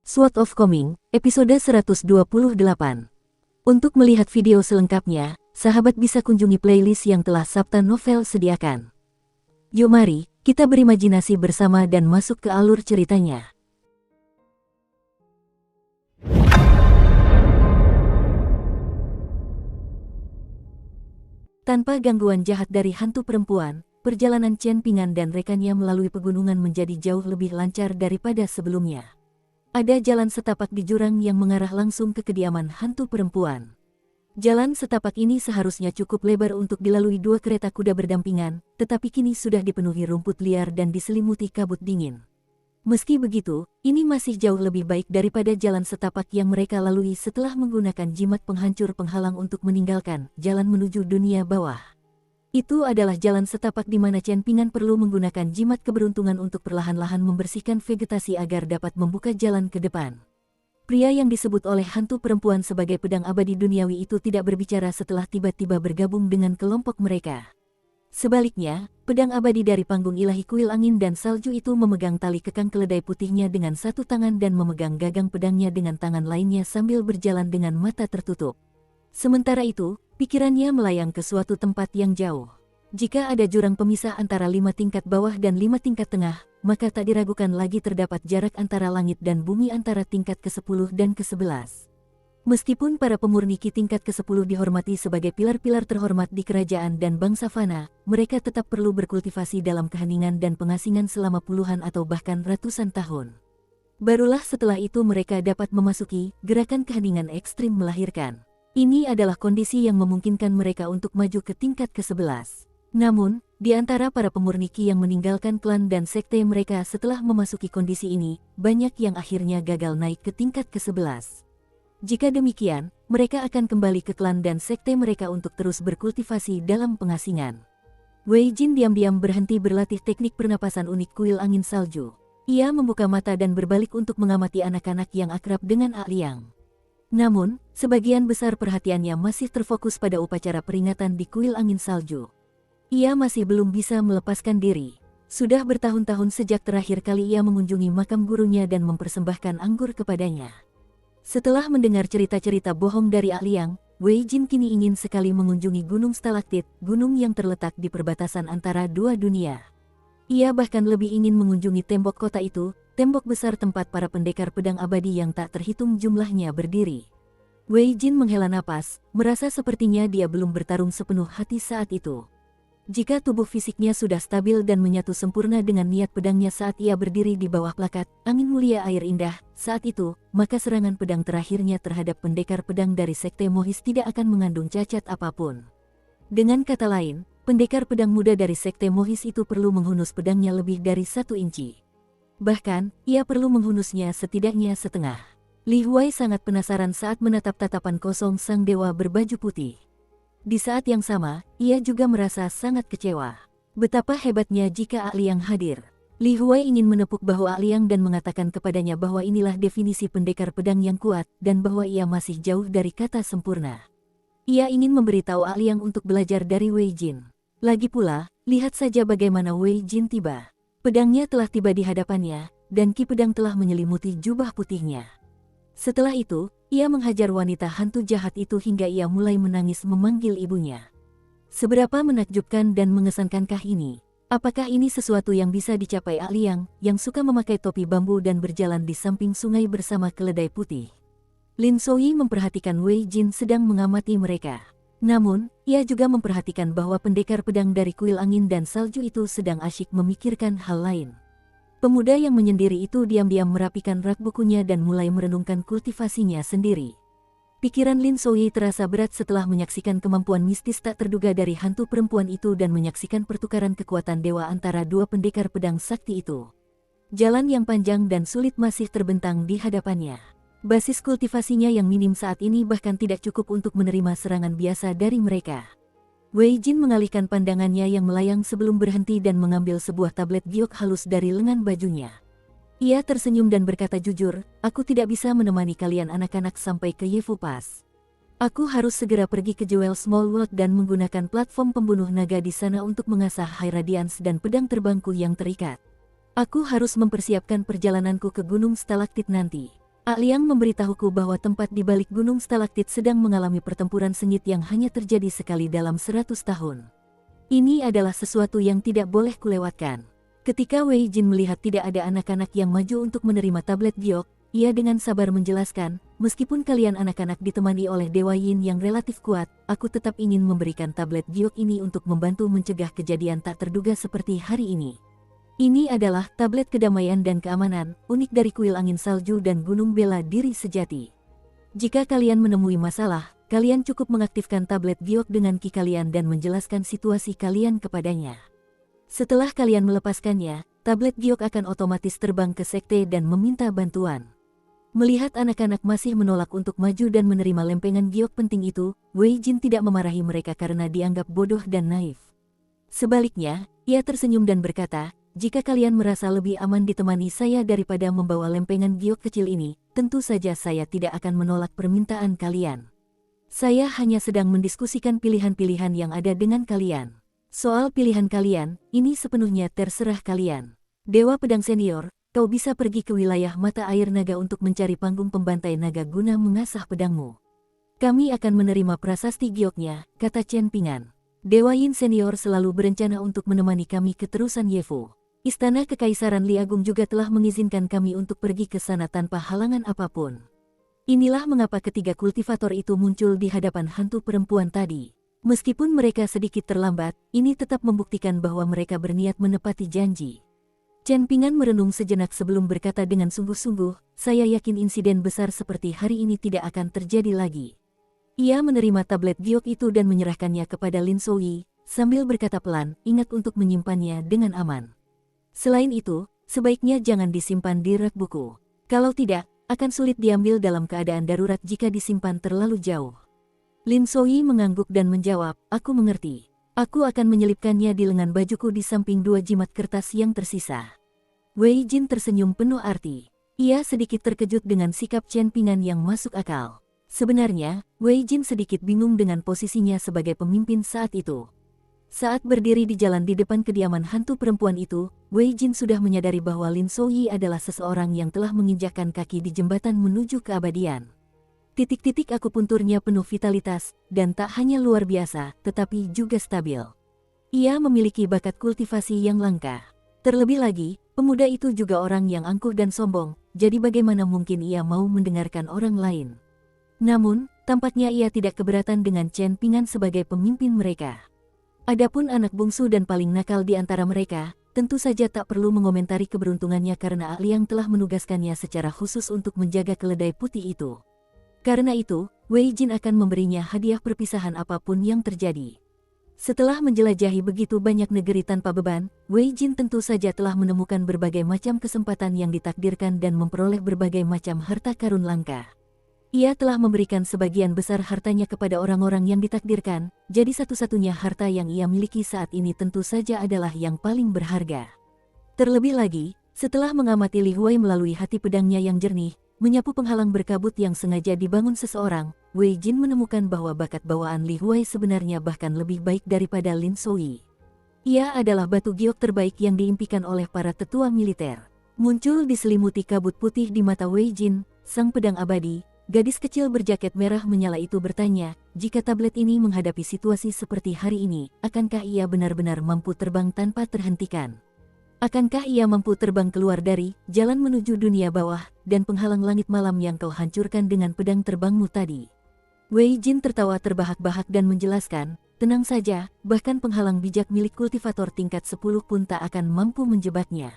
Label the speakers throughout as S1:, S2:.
S1: Sword of Coming, episode 128. Untuk melihat video selengkapnya, sahabat bisa kunjungi playlist yang telah Sabta Novel sediakan. Yuk mari, kita berimajinasi bersama dan masuk ke alur ceritanya. Tanpa gangguan jahat dari hantu perempuan, perjalanan Chen Pingan dan rekannya melalui pegunungan menjadi jauh lebih lancar daripada sebelumnya. Ada jalan setapak di jurang yang mengarah langsung ke kediaman hantu perempuan. Jalan setapak ini seharusnya cukup lebar untuk dilalui dua kereta kuda berdampingan, tetapi kini sudah dipenuhi rumput liar dan diselimuti kabut dingin. Meski begitu, ini masih jauh lebih baik daripada jalan setapak yang mereka lalui setelah menggunakan jimat penghancur penghalang untuk meninggalkan jalan menuju dunia bawah. Itu adalah jalan setapak di mana Chen Pingan perlu menggunakan jimat keberuntungan untuk perlahan-lahan membersihkan vegetasi agar dapat membuka jalan ke depan. Pria yang disebut oleh hantu perempuan sebagai pedang abadi duniawi itu tidak berbicara setelah tiba-tiba bergabung dengan kelompok mereka. Sebaliknya, pedang abadi dari panggung ilahi kuil angin dan salju itu memegang tali kekang keledai putihnya dengan satu tangan dan memegang gagang pedangnya dengan tangan lainnya sambil berjalan dengan mata tertutup. Sementara itu, pikirannya melayang ke suatu tempat yang jauh. Jika ada jurang pemisah antara 5 tingkat bawah dan 5 tingkat tengah, maka tak diragukan lagi terdapat jarak antara langit dan bumi antara tingkat ke-10 dan ke-11. Meskipun para pemurniki tingkat ke-10 dihormati sebagai pilar-pilar terhormat di kerajaan dan bangsa fana, mereka tetap perlu berkultivasi dalam keheningan dan pengasingan selama puluhan atau bahkan ratusan tahun. Barulah setelah itu mereka dapat memasuki gerakan keheningan ekstrim melahirkan. Ini adalah kondisi yang memungkinkan mereka untuk maju ke tingkat ke-11. Namun, di antara para pemurniki yang meninggalkan klan dan sekte mereka setelah memasuki kondisi ini, banyak yang akhirnya gagal naik ke tingkat ke-11. Jika demikian, mereka akan kembali ke klan dan sekte mereka untuk terus berkultivasi dalam pengasingan. Wei Jin diam-diam berhenti berlatih teknik pernapasan unik kuil angin salju. Ia membuka mata dan berbalik untuk mengamati anak-anak yang akrab dengan A Liang. Namun, sebagian besar perhatiannya masih terfokus pada upacara peringatan di kuil angin salju. Ia masih belum bisa melepaskan diri. Sudah bertahun-tahun sejak terakhir kali ia mengunjungi makam gurunya dan mempersembahkan anggur kepadanya. Setelah mendengar cerita-cerita bohong dari A Liang, Wei Jin kini ingin sekali mengunjungi Gunung Stalaktit, gunung yang terletak di perbatasan antara dua dunia. Ia bahkan lebih ingin mengunjungi tembok kota itu, tembok besar tempat para pendekar pedang abadi yang tak terhitung jumlahnya berdiri. Wei Jin menghela napas, merasa sepertinya dia belum bertarung sepenuh hati saat itu. Jika tubuh fisiknya sudah stabil dan menyatu sempurna dengan niat pedangnya saat ia berdiri di bawah plakat Angin Mulia Air Indah, saat itu, maka serangan pedang terakhirnya terhadap pendekar pedang dari Sekte Mohis tidak akan mengandung cacat apapun. Dengan kata lain, pendekar pedang muda dari Sekte Mohis itu perlu menghunus pedangnya lebih dari 1 inci. Bahkan, ia perlu menghunusnya setidaknya setengah. Li Huai sangat penasaran saat menatap tatapan kosong sang dewa berbaju putih. Di saat yang sama, ia juga merasa sangat kecewa. Betapa hebatnya jika A Liang hadir. Li Huai ingin menepuk bahu A Liang dan mengatakan kepadanya bahwa inilah definisi pendekar pedang yang kuat dan bahwa ia masih jauh dari kata sempurna. Ia ingin memberitahu A Liang untuk belajar dari Wei Jin. Lagi pula, lihat saja bagaimana Wei Jin tiba. Pedangnya telah tiba di hadapannya, dan ki pedang telah menyelimuti jubah putihnya. Setelah itu, ia menghajar wanita hantu jahat itu hingga ia mulai menangis memanggil ibunya. Seberapa menakjubkan dan mengesankankah ini? Apakah ini sesuatu yang bisa dicapai A Liang, yang suka memakai topi bambu dan berjalan di samping sungai bersama keledai putih? Lin Soyi memperhatikan Wei Jin sedang mengamati mereka. Namun, ia juga memperhatikan bahwa pendekar pedang dari kuil angin dan salju itu sedang asyik memikirkan hal lain. Pemuda yang menyendiri itu diam-diam merapikan rak bukunya dan mulai merenungkan kultivasinya sendiri. Pikiran Lin Soyi terasa berat setelah menyaksikan kemampuan mistis tak terduga dari hantu perempuan itu dan menyaksikan pertukaran kekuatan dewa antara dua pendekar pedang sakti itu. Jalan yang panjang dan sulit masih terbentang di hadapannya. Basis kultivasinya yang minim saat ini bahkan tidak cukup untuk menerima serangan biasa dari mereka. Wei Jin mengalihkan pandangannya yang melayang sebelum berhenti dan mengambil sebuah tablet giok halus dari lengan bajunya. Ia tersenyum dan berkata jujur, aku tidak bisa menemani kalian anak-anak sampai ke Yefu Pass. Aku harus segera pergi ke Jewel Small World dan menggunakan platform pembunuh naga di sana untuk mengasah High Radiance dan pedang terbangku yang terikat. Aku harus mempersiapkan perjalananku ke Gunung Stalaktit nanti. Liang memberitahuku bahwa tempat di balik gunung stalaktit sedang mengalami pertempuran sengit yang hanya terjadi sekali dalam 100 tahun. Ini adalah sesuatu yang tidak boleh kulewatkan. Ketika Wei Jin melihat tidak ada anak-anak yang maju untuk menerima tablet giok, ia dengan sabar menjelaskan, meskipun kalian anak-anak ditemani oleh Dewa Yin yang relatif kuat, aku tetap ingin memberikan tablet giok ini untuk membantu mencegah kejadian tak terduga seperti hari ini. Ini adalah tablet kedamaian dan keamanan, unik dari kuil angin salju dan gunung bela diri sejati. Jika kalian menemui masalah, kalian cukup mengaktifkan tablet giok dengan ki kalian dan menjelaskan situasi kalian kepadanya. Setelah kalian melepaskannya, tablet giok akan otomatis terbang ke sekte dan meminta bantuan. Melihat anak-anak masih menolak untuk maju dan menerima lempengan giok penting itu, Wei Jin tidak memarahi mereka karena dianggap bodoh dan naif. Sebaliknya, ia tersenyum dan berkata, jika kalian merasa lebih aman ditemani saya daripada membawa lempengan giok kecil ini, tentu saja saya tidak akan menolak permintaan kalian. Saya hanya sedang mendiskusikan pilihan-pilihan yang ada dengan kalian. Soal pilihan kalian, ini sepenuhnya terserah kalian. Dewa Pedang Senior, kau bisa pergi ke wilayah mata air naga untuk mencari panggung pembantai naga guna mengasah pedangmu. Kami akan menerima prasasti gioknya, kata Chen Pingan. Dewa Yin Senior selalu berencana untuk menemani kami ke terusan Yefu. Istana Kekaisaran Li Agung juga telah mengizinkan kami untuk pergi ke sana tanpa halangan apapun. Inilah mengapa ketiga kultivator itu muncul di hadapan hantu perempuan tadi. Meskipun mereka sedikit terlambat, ini tetap membuktikan bahwa mereka berniat menepati janji. Chen Pingan merenung sejenak sebelum berkata dengan sungguh-sungguh, saya yakin insiden besar seperti hari ini tidak akan terjadi lagi. Ia menerima tablet giok itu dan menyerahkannya kepada Lin Souyi, sambil berkata pelan, ingat untuk menyimpannya dengan aman. Selain itu, sebaiknya jangan disimpan di rak buku. Kalau tidak, akan sulit diambil dalam keadaan darurat jika disimpan terlalu jauh. Lin Souyi mengangguk dan menjawab, aku mengerti. Aku akan menyelipkannya di lengan bajuku di samping 2 jimat kertas yang tersisa. Wei Jin tersenyum penuh arti. Ia sedikit terkejut dengan sikap Chen Pingan yang masuk akal. Sebenarnya, Wei Jin sedikit bingung dengan posisinya sebagai pemimpin saat itu. Saat berdiri di jalan di depan kediaman hantu perempuan itu, Wei Jin sudah menyadari bahwa Lin Souyi adalah seseorang yang telah menginjakkan kaki di jembatan menuju keabadian. Titik-titik akupunturnya penuh vitalitas, dan tak hanya luar biasa, tetapi juga stabil. Ia memiliki bakat kultivasi yang langka. Terlebih lagi, pemuda itu juga orang yang angkuh dan sombong, jadi bagaimana mungkin ia mau mendengarkan orang lain. Namun, tampaknya ia tidak keberatan dengan Chen Pingan sebagai pemimpin mereka. Adapun anak bungsu dan paling nakal di antara mereka, tentu saja tak perlu mengomentari keberuntungannya karena Liang telah menugaskannya secara khusus untuk menjaga keledai putih itu. Karena itu, Wei Jin akan memberinya hadiah perpisahan apapun yang terjadi. Setelah menjelajahi begitu banyak negeri tanpa beban, Wei Jin tentu saja telah menemukan berbagai macam kesempatan yang ditakdirkan dan memperoleh berbagai macam harta karun langka. Ia telah memberikan sebagian besar hartanya kepada orang-orang yang ditakdirkan, jadi satu-satunya harta yang ia miliki saat ini tentu saja adalah yang paling berharga. Terlebih lagi, setelah mengamati Li Huai melalui hati pedangnya yang jernih, menyapu penghalang berkabut yang sengaja dibangun seseorang, Wei Jin menemukan bahwa bakat bawaan Li Huai sebenarnya bahkan lebih baik daripada Lin Souyi. Ia adalah batu giok terbaik yang diimpikan oleh para tetua militer. Muncul diselimuti kabut putih di mata Wei Jin, sang pedang abadi. Gadis kecil berjaket merah menyala itu bertanya, jika tablet ini menghadapi situasi seperti hari ini, akankah ia benar-benar mampu terbang tanpa terhentikan? Akankah ia mampu terbang keluar dari jalan menuju dunia bawah dan penghalang langit malam yang kau hancurkan dengan pedang terbangmu tadi? Wei Jin tertawa terbahak-bahak dan menjelaskan, tenang saja, bahkan penghalang bijak milik kultivator tingkat 10 pun tak akan mampu menjebaknya.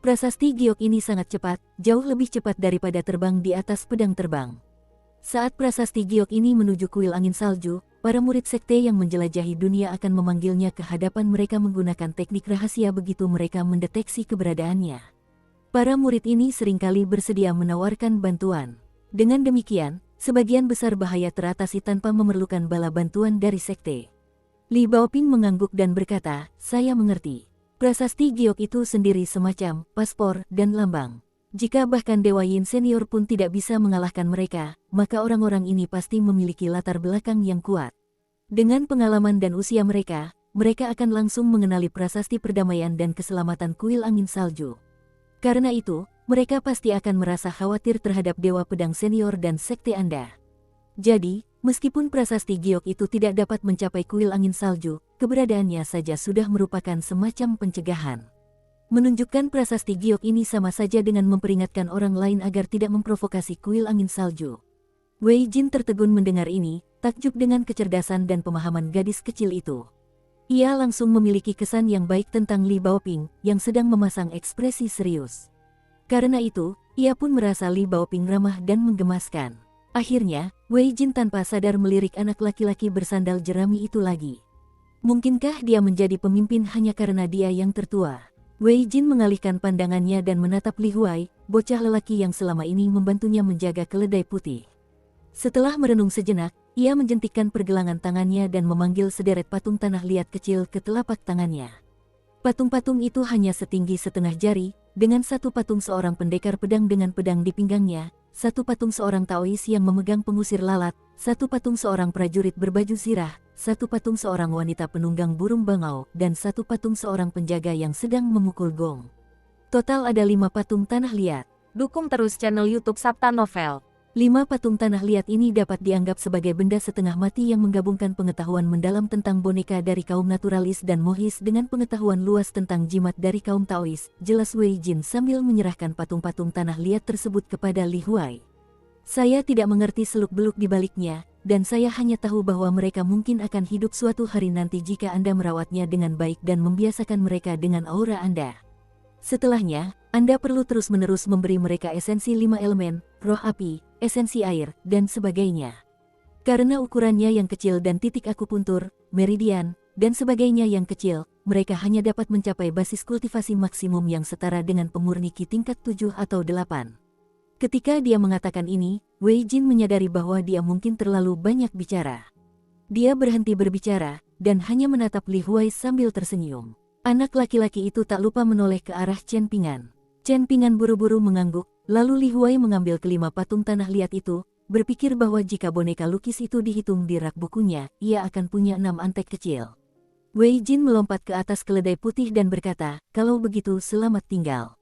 S1: Prasasti giok ini sangat cepat, jauh lebih cepat daripada terbang di atas pedang terbang. Saat prasasti giok ini menuju kuil angin salju, para murid sekte yang menjelajahi dunia akan memanggilnya ke hadapan mereka menggunakan teknik rahasia begitu mereka mendeteksi keberadaannya. Para murid ini seringkali bersedia menawarkan bantuan. Dengan demikian, sebagian besar bahaya teratasi tanpa memerlukan bala bantuan dari sekte. Li Baoping mengangguk dan berkata, saya mengerti. Prasasti giok itu sendiri semacam paspor dan lambang. Jika bahkan Dewa Yin Senior pun tidak bisa mengalahkan mereka, maka orang-orang ini pasti memiliki latar belakang yang kuat. Dengan pengalaman dan usia mereka, mereka akan langsung mengenali prasasti perdamaian dan keselamatan kuil angin salju. Karena itu, mereka pasti akan merasa khawatir terhadap Dewa Pedang Senior dan sekte Anda. Jadi, meskipun prasasti giok itu tidak dapat mencapai kuil angin salju, keberadaannya saja sudah merupakan semacam pencegahan. Menunjukkan prasasti giok ini sama saja dengan memperingatkan orang lain agar tidak memprovokasi kuil angin salju. Wei Jin tertegun mendengar ini, takjub dengan kecerdasan dan pemahaman gadis kecil itu. Ia langsung memiliki kesan yang baik tentang Li Baoping yang sedang memasang ekspresi serius. Karena itu, ia pun merasa Li Baoping ramah dan menggemaskan. Akhirnya, Wei Jin tanpa sadar melirik anak laki-laki bersandal jerami itu lagi. Mungkinkah dia menjadi pemimpin hanya karena dia yang tertua? Wei Jin mengalihkan pandangannya dan menatap Li Huai, bocah lelaki yang selama ini membantunya menjaga keledai putih. Setelah merenung sejenak, ia menjentikkan pergelangan tangannya dan memanggil sederet patung tanah liat kecil ke telapak tangannya. Patung-patung itu hanya setinggi setengah jari, dengan satu patung seorang pendekar pedang dengan pedang di pinggangnya, satu patung seorang Taois yang memegang pengusir lalat, satu patung seorang prajurit berbaju zirah, satu patung seorang wanita penunggang burung bangau, dan satu patung seorang penjaga yang sedang memukul gong. Total ada 5 patung tanah liat.
S2: Dukung terus channel YouTube Sabta Novel.
S1: 5 patung tanah liat ini dapat dianggap sebagai benda setengah mati yang menggabungkan pengetahuan mendalam tentang boneka dari kaum naturalis dan mohis dengan pengetahuan luas tentang jimat dari kaum Taois, jelas Wei Jin sambil menyerahkan patung-patung tanah liat tersebut kepada Li Huai. Saya tidak mengerti seluk-beluk di baliknya, dan saya hanya tahu bahwa mereka mungkin akan hidup suatu hari nanti jika Anda merawatnya dengan baik dan membiasakan mereka dengan aura Anda. Setelahnya, Anda perlu terus-menerus memberi mereka esensi 5 elemen, roh api, esensi air, dan sebagainya. Karena ukurannya yang kecil dan titik akupuntur, meridian, dan sebagainya yang kecil, mereka hanya dapat mencapai basis kultivasi maksimum yang setara dengan pemurni Qi tingkat 7 atau 8. Ketika dia mengatakan ini, Wei Jin menyadari bahwa dia mungkin terlalu banyak bicara. Dia berhenti berbicara, dan hanya menatap Li Huai sambil tersenyum. Anak laki-laki itu tak lupa menoleh ke arah Chen Pingan. Chen Pingan buru-buru mengangguk, lalu Li Huai mengambil kelima patung tanah liat itu, berpikir bahwa jika boneka lukis itu dihitung di rak bukunya, ia akan punya 6 antek kecil. Wei Jin melompat ke atas keledai putih dan berkata, "Kalau begitu selamat tinggal.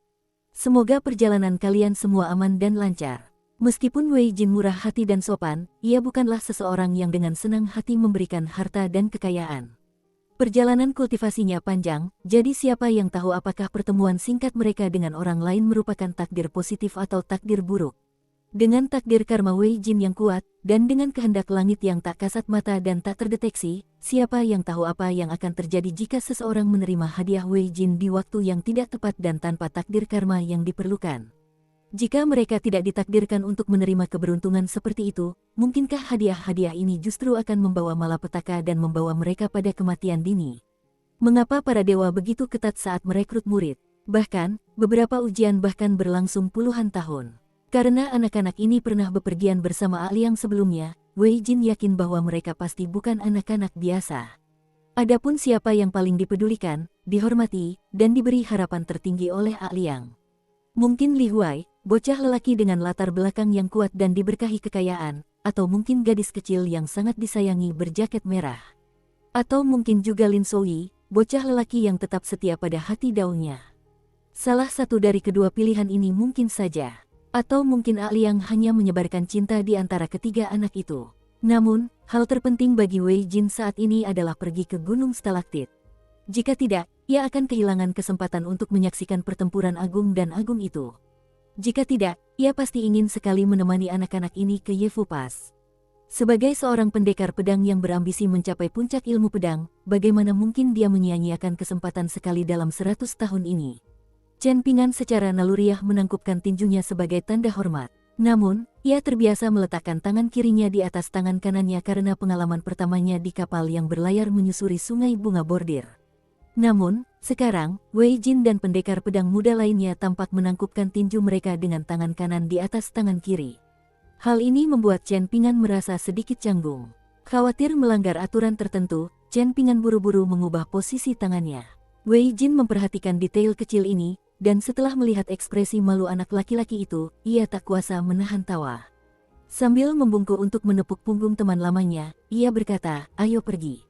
S1: Semoga perjalanan kalian semua aman dan lancar." Meskipun Wei Jin murah hati dan sopan, ia bukanlah seseorang yang dengan senang hati memberikan harta dan kekayaan. Perjalanan kultivasinya panjang, jadi siapa yang tahu apakah pertemuan singkat mereka dengan orang lain merupakan takdir positif atau takdir buruk. Dengan takdir karma Wei Jin yang kuat, dan dengan kehendak langit yang tak kasat mata dan tak terdeteksi, siapa yang tahu apa yang akan terjadi jika seseorang menerima hadiah Wei Jin di waktu yang tidak tepat dan tanpa takdir karma yang diperlukan. Jika mereka tidak ditakdirkan untuk menerima keberuntungan seperti itu, mungkinkah hadiah-hadiah ini justru akan membawa malapetaka dan membawa mereka pada kematian dini? Mengapa para dewa begitu ketat saat merekrut murid? Bahkan, beberapa ujian bahkan berlangsung puluhan tahun. Karena anak-anak ini pernah bepergian bersama ahli yang sebelumnya, Wei Jin yakin bahwa mereka pasti bukan anak-anak biasa. Adapun siapa yang paling dipedulikan, dihormati, dan diberi harapan tertinggi oleh ahli yang mungkin Li Huai, bocah lelaki dengan latar belakang yang kuat dan diberkahi kekayaan, atau mungkin gadis kecil yang sangat disayangi berjaket merah. Atau mungkin juga Lin Soyi, bocah lelaki yang tetap setia pada hati daunnya. Salah satu dari kedua pilihan ini mungkin saja. Atau mungkin Ali yang hanya menyebarkan cinta di antara ketiga anak itu. Namun, hal terpenting bagi Wei Jin saat ini adalah pergi ke Gunung Stalaktit. Jika tidak, ia akan kehilangan kesempatan untuk menyaksikan pertempuran agung dan agung itu. Jika tidak, ia pasti ingin sekali menemani anak-anak ini ke Yefu Pass. Sebagai seorang pendekar pedang yang berambisi mencapai puncak ilmu pedang, bagaimana mungkin dia menyia-nyiakan kesempatan sekali dalam 100 tahun ini? Chen Pingan secara naluriah menangkupkan tinjunya sebagai tanda hormat. Namun, ia terbiasa meletakkan tangan kirinya di atas tangan kanannya karena pengalaman pertamanya di kapal yang berlayar menyusuri sungai bunga bordir. Namun, sekarang, Wei Jin dan pendekar pedang muda lainnya tampak menangkupkan tinju mereka dengan tangan kanan di atas tangan kiri. Hal ini membuat Chen Pingan merasa sedikit canggung. Khawatir melanggar aturan tertentu, Chen Pingan buru-buru mengubah posisi tangannya. Wei Jin memperhatikan detail kecil ini, dan setelah melihat ekspresi malu anak laki-laki itu, ia tak kuasa menahan tawa. Sambil membungkuk untuk menepuk punggung teman lamanya, ia berkata, "Ayo pergi."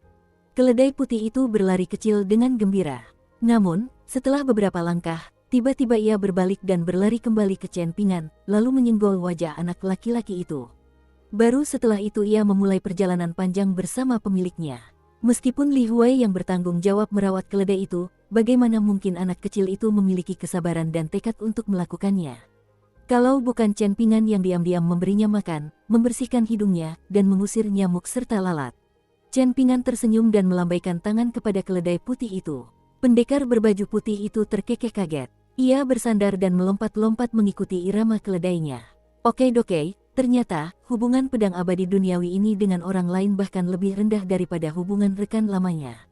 S1: Keledai putih itu berlari kecil dengan gembira. Namun, setelah beberapa langkah, Tiba-tiba ia berbalik dan berlari kembali ke Chen Ping'an, lalu menyenggol wajah anak laki-laki itu. Baru setelah itu ia memulai perjalanan panjang bersama pemiliknya. Meskipun Li Huai yang bertanggung jawab merawat keledai itu, bagaimana mungkin anak kecil itu memiliki kesabaran dan tekad untuk melakukannya? Kalau bukan Chen Ping'an yang diam-diam memberinya makan, membersihkan hidungnya, dan mengusir nyamuk serta lalat. Chen Ping'an tersenyum dan melambaikan tangan kepada keledai putih itu. Pendekar berbaju putih itu terkekeh kaget. Ia bersandar dan melompat-lompat mengikuti irama keledainya. Oke doke, ternyata hubungan pedang abadi duniawi ini dengan orang lain bahkan lebih rendah daripada hubungan rekan lamanya.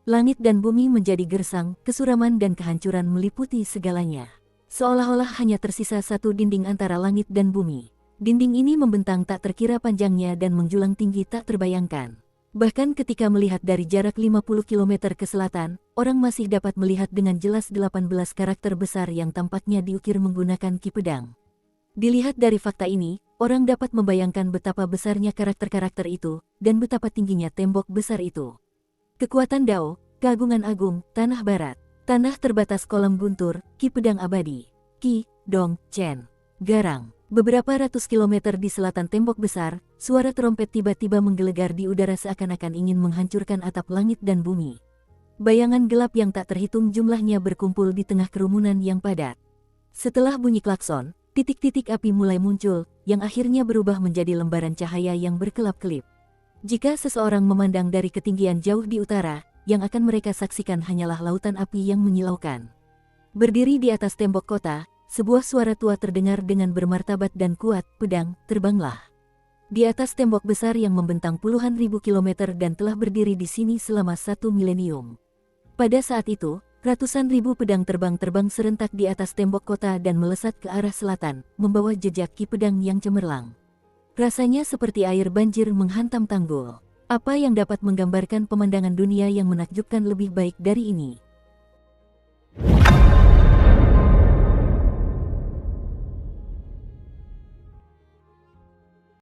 S1: Langit dan bumi menjadi gersang, kesuraman dan kehancuran meliputi segalanya. Seolah-olah hanya tersisa satu dinding antara langit dan bumi. Dinding ini membentang tak terkira panjangnya dan menjulang tinggi tak terbayangkan. Bahkan ketika melihat dari jarak 50 km ke selatan, orang masih dapat melihat dengan jelas 18 karakter besar yang tampaknya diukir menggunakan ki pedang. Dilihat dari fakta ini, orang dapat membayangkan betapa besarnya karakter-karakter itu, dan betapa tingginya tembok besar itu. Kekuatan Dao, keagungan agung, tanah barat, tanah terbatas kolam guntur, ki pedang abadi, Ki, Dong, Chen, Garang. Beberapa ratus kilometer di selatan tembok besar, suara trompet tiba-tiba menggelegar di udara seakan-akan ingin menghancurkan atap langit dan bumi. Bayangan gelap yang tak terhitung jumlahnya berkumpul di tengah kerumunan yang padat. Setelah bunyi klakson, titik-titik api mulai muncul, yang akhirnya berubah menjadi lembaran cahaya yang berkelap-kelip. Jika seseorang memandang dari ketinggian jauh di utara, yang akan mereka saksikan hanyalah lautan api yang menyilaukan. Berdiri di atas tembok kota, sebuah suara tua terdengar dengan bermartabat dan kuat, pedang, terbanglah. Di atas tembok besar yang membentang puluhan ribu kilometer dan telah berdiri di sini selama 1 milenium. Pada saat itu, ratusan ribu pedang terbang serentak di atas tembok kota dan melesat ke arah selatan, membawa jejak ki pedang yang cemerlang. Rasanya seperti air banjir menghantam tanggul. Apa yang dapat menggambarkan pemandangan dunia yang menakjubkan lebih baik dari ini?